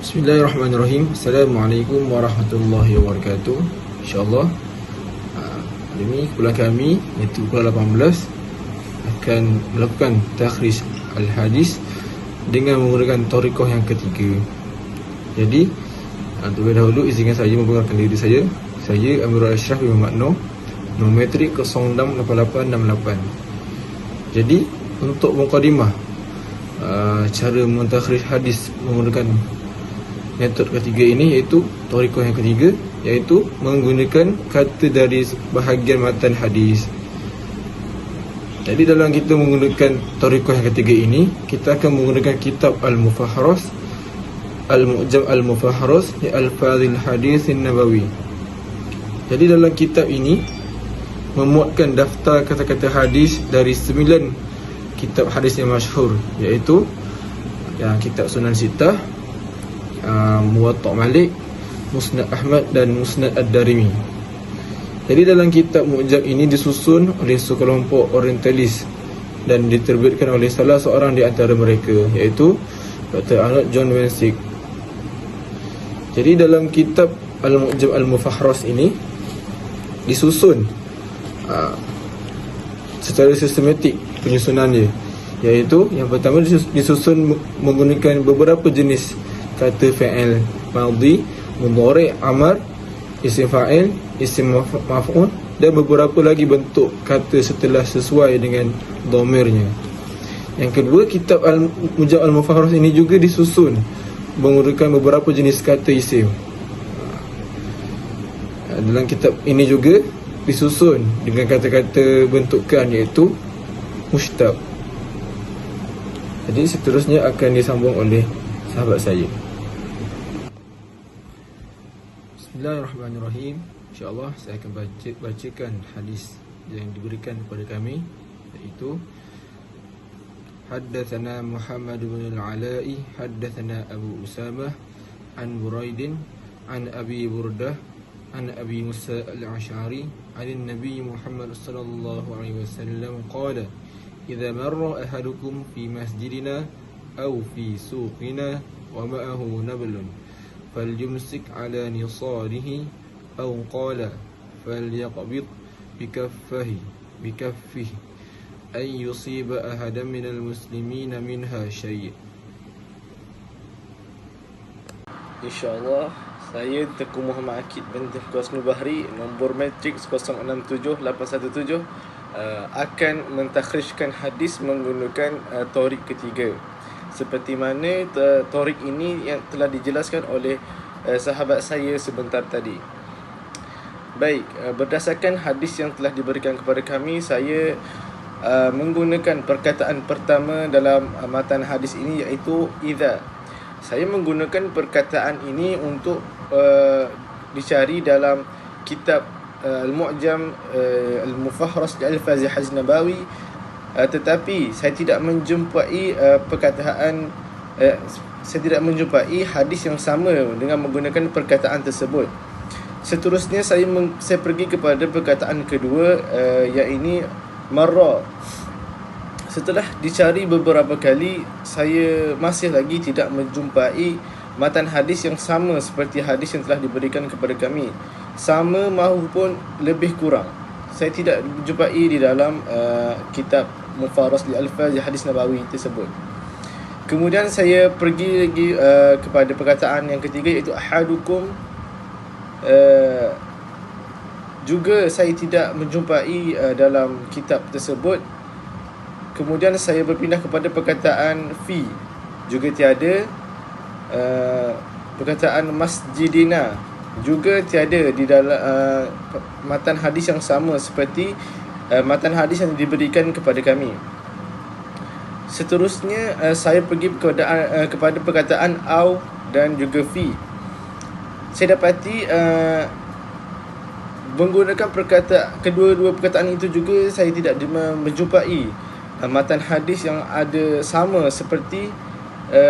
Bismillahirrahmanirrahim. Assalamualaikum warahmatullahi wabarakatuh. InsyaAllah hari ini kumpulan kami, iaitu kumpulan 18, akan melakukan takhrij al-hadis dengan menggunakan tariqah yang ketiga. Jadi terlebih dahulu izinkan saya memperkenalkan diri saya. Saya Amirul Ashraf bin Makno, nombor metrik 068868. Jadi untuk mukadimah cara mentakhrij hadis menggunakan metod ketiga ini, iaitu tariqah yang ketiga, iaitu menggunakan kata dari bahagian matan hadis. Jadi dalam kita menggunakan tariqah yang ketiga ini, kita akan menggunakan kitab Al-Mufahras, Al-Mu'jam Al-Mufahras li Al-Fadhil Hadis Nabawi. Jadi dalam kitab ini memuatkan daftar kata-kata hadis dari 9 kitab hadis yang masyhur, iaitu kitab Sunan Sittah, Muwatta' Malik, Musnad Ahmad dan Musnad Ad-Darimi. Jadi dalam kitab Mu'jam ini disusun oleh sekelompok orientalis dan diterbitkan oleh salah seorang di antara mereka, iaitu Dr. Arnold John Wensick. Jadi dalam kitab Al-Mu'jam Al-Mufahras ini disusun secara sistematik penyusunannya, iaitu yang pertama disusun menggunakan beberapa jenis kata fa'il, madhi, mudhari', amar, isim fa'il, isim maf'ul dan beberapa lagi bentuk kata setelah sesuai dengan dhamirnya. Yang kedua, kitab Al-Mu'jam Al-Mufahras ini juga disusun menggunakan beberapa jenis kata isim. Dalam kitab ini juga disusun dengan kata-kata bentukan, iaitu mushtaq. Jadi seterusnya akan disambung oleh sahabat saya. Bismillahirrahmanirrahim. InsyaAllah saya akan bacakan hadis yang diberikan kepada kami, iaitu Haddatsana Muhammad bin al-Ala'i Haddatsana Abu Usamah an Buraidin an Abi Burdah an Abi Musa al-Ash'ari an Nabi Muhammad sallallahu alaihi wasallam qala idza marra ahadukum fi masjidina aw fi suqina wa ma'ahu nablun falyumsik ala nisarihi aw qala falyaqbid bikaffihi ay yusiba ahadan minal muslimina minha syai'. InsyaAllah, saya Tengku Muhammad Akid bin Tengku Hasnul Bahri, nombor matrik 067817, akan mentakhrijkan hadis menggunakan tariq ketiga, seperti mana tariq ini yang telah dijelaskan oleh sahabat saya sebentar tadi. Baik, berdasarkan hadis yang telah diberikan kepada kami, saya menggunakan perkataan pertama dalam matan hadis ini, iaitu idza. Saya menggunakan perkataan ini untuk dicari dalam kitab Al-Mu'jam Al-Mufahras li Al-Fadhil Hadis Nabawi, tetapi saya tidak menjumpai saya tidak menjumpai hadis yang sama dengan menggunakan perkataan tersebut. Seterusnya saya pergi kepada perkataan kedua, iaitu marra. Setelah dicari beberapa kali, saya masih lagi tidak menjumpai matan hadis yang sama seperti hadis yang telah diberikan kepada kami, sama maupun lebih kurang. Saya tidak jumpai di dalam kitab Mufahras li Al-Fadhil Hadis Nabawi tersebut. Kemudian saya pergi lagi kepada perkataan yang ketiga, iaitu ahadukum. Juga saya tidak menjumpai dalam kitab tersebut. Kemudian saya berpindah kepada perkataan fi, juga tiada. Perkataan masjidina juga tiada di dalam matan hadis yang sama seperti matan hadis yang diberikan kepada kami. Seterusnya saya pergi kepada perkataan au dan juga fi. Saya dapati menggunakan kedua-dua perkataan itu juga saya tidak menjumpai matan hadis yang ada sama seperti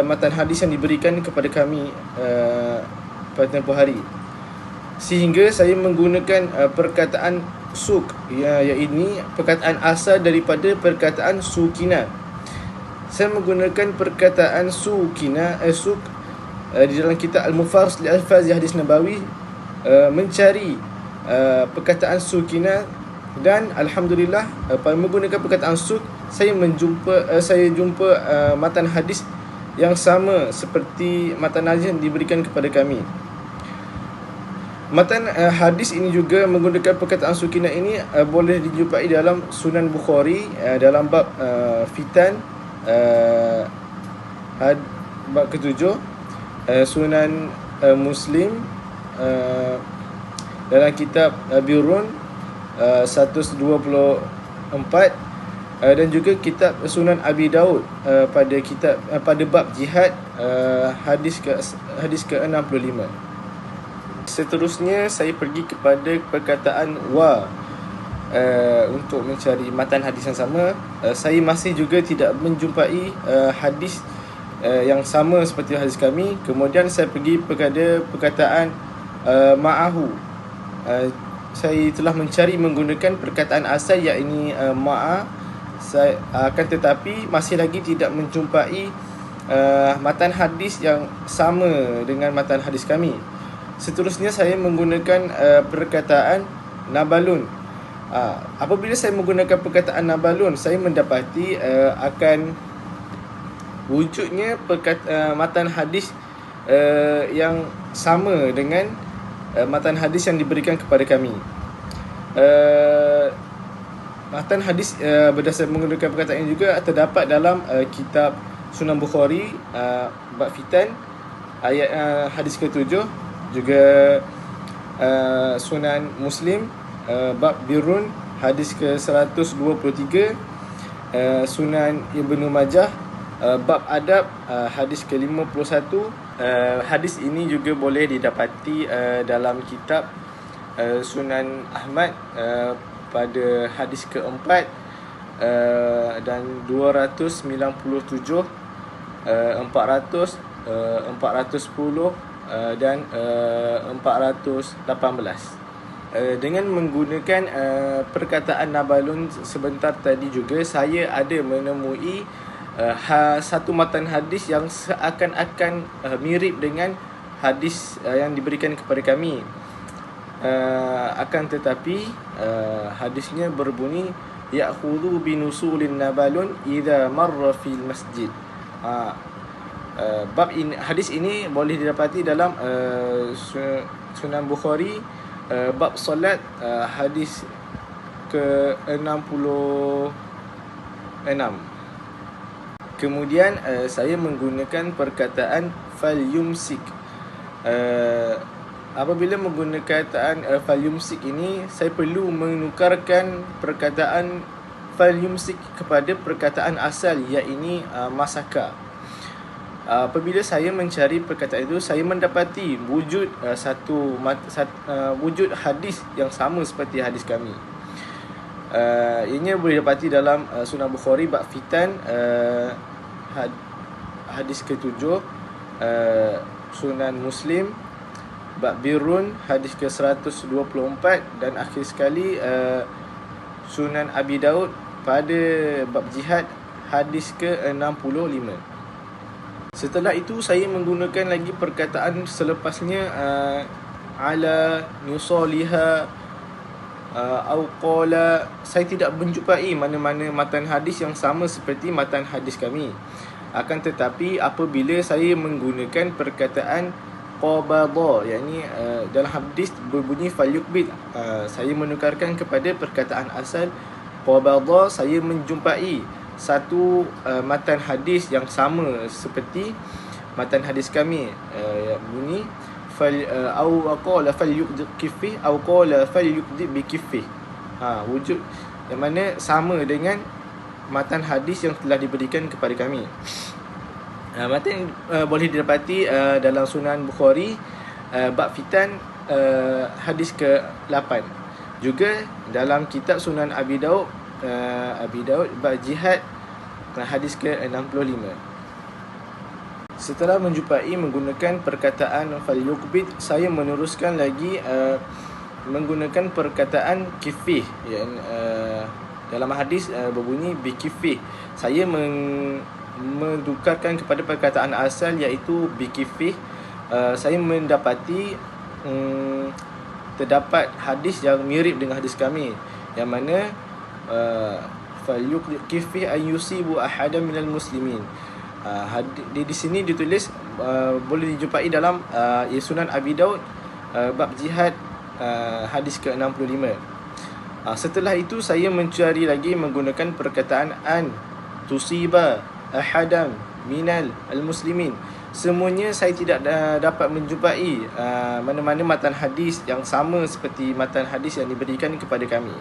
matan hadis yang diberikan kepada kami pada tempoh hari. Sehingga saya menggunakan perkataan suk, iaitu perkataan asal daripada perkataan sukina. Saya menggunakan perkataan suk di dalam kitab Al-Mufaris li Alfazi Hadis Nabawi mencari perkataan sukina, dan alhamdulillah menggunakan perkataan suk saya jumpa matan hadis yang sama seperti matan hadis yang diberikan kepada kami. Matan hadis ini juga menggunakan perkataan sukina ini boleh dijumpai dalam Sunan Bukhari dalam bab fitan, bab ke-7, Sunan Muslim dalam kitab Birrun 124, dan juga kitab Sunan Abi Daud pada bab jihad hadis ke-65. Seterusnya saya pergi kepada perkataan wa untuk mencari matan hadis yang sama. Saya masih juga tidak menjumpai hadis yang sama seperti hadis kami. Kemudian saya pergi kepada perkataan ma'ahu. Saya telah mencari menggunakan perkataan asal iaitu ma'a, akan tetapi masih lagi tidak menjumpai matan hadis yang sama dengan matan hadis kami. Seterusnya saya menggunakan perkataan nabalun. Apabila saya menggunakan perkataan nabalun, saya mendapati akan wujudnya matan hadis yang sama dengan matan hadis yang diberikan kepada kami. Matan hadis berdasarkan menggunakan perkataan ini juga terdapat dalam kitab Sunan Bukhari bab fitan ayat hadis ke-7, juga Sunan Muslim bab birrun hadis ke-123, Sunan Ibnu Majah bab adab hadis ke-51. Hadis ini juga boleh didapati dalam kitab Sunan Ahmad pada hadis ke-4 dan 297, 400, 410 dan 418. Dengan menggunakan perkataan nabalun sebentar tadi juga, saya ada menemui satu matan hadis yang seakan-akan mirip dengan hadis yang diberikan kepada kami. Akan tetapi hadisnya berbunyi ya'khudhu binusulin nabalun idza marra fil masjid. Bab ini, hadis ini boleh didapati dalam Sunan Bukhari bab solat hadis ke-66. Kemudian saya menggunakan perkataan falyumsik. Apabila menggunakan perkataan falyumsik ini, saya perlu menukarkan perkataan falyumsik kepada perkataan asal iaitu masaka. Apabila saya mencari perkataan itu, saya mendapati wujud wujud hadis yang sama seperti hadis kami. Ianya boleh dapati dalam Sunan Bukhari bab fitan hadis ke-7, Sunan Muslim bab birrun hadis ke-124, dan akhir sekali Sunan Abi Daud pada bab jihad hadis ke-65. Setelah itu saya menggunakan lagi perkataan selepasnya ala nusaliha au qala. Saya tidak menjumpai mana-mana matan hadis yang sama seperti matan hadis kami. Akan tetapi apabila saya menggunakan perkataan qabada, yakni dalam hadis berbunyi falyukbid, saya menukarkan kepada perkataan asal qabada, saya menjumpai satu matan hadis yang sama seperti matan hadis kami, bunyi au qala falyukdi kiffi au qala falyukdi bi kiffi. Wujud yang mana sama dengan matan hadis yang telah diberikan kepada kami. Matan boleh didapati dalam Sunan Bukhari bab fitan hadis ke-8, juga dalam kitab Sunan Abi Daud bab jihad hadis ke-65. Setelah menjumpai menggunakan perkataan falyukbid, saya meneruskan lagi menggunakan perkataan kifih, yang dalam hadis berbunyi bi kifih. Saya menukarkan kepada perkataan asal iaitu bi kifih. saya mendapati terdapat hadis yang mirip dengan hadis kami, yang mana falyukif fi an yusibu ahadan minal muslimin. Di sini ditulis boleh dijumpai dalam Sunan Abi Daud bab jihad hadis ke-65. Setelah itu saya mencari lagi menggunakan perkataan an tusiba ahadan minal al-muslimin. Semuanya saya tidak dapat menjumpai mana-mana matan hadis yang sama seperti matan hadis yang diberikan kepada kami.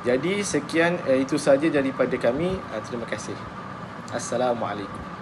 Jadi sekian, itu saja daripada kami. Terima kasih. Assalamualaikum.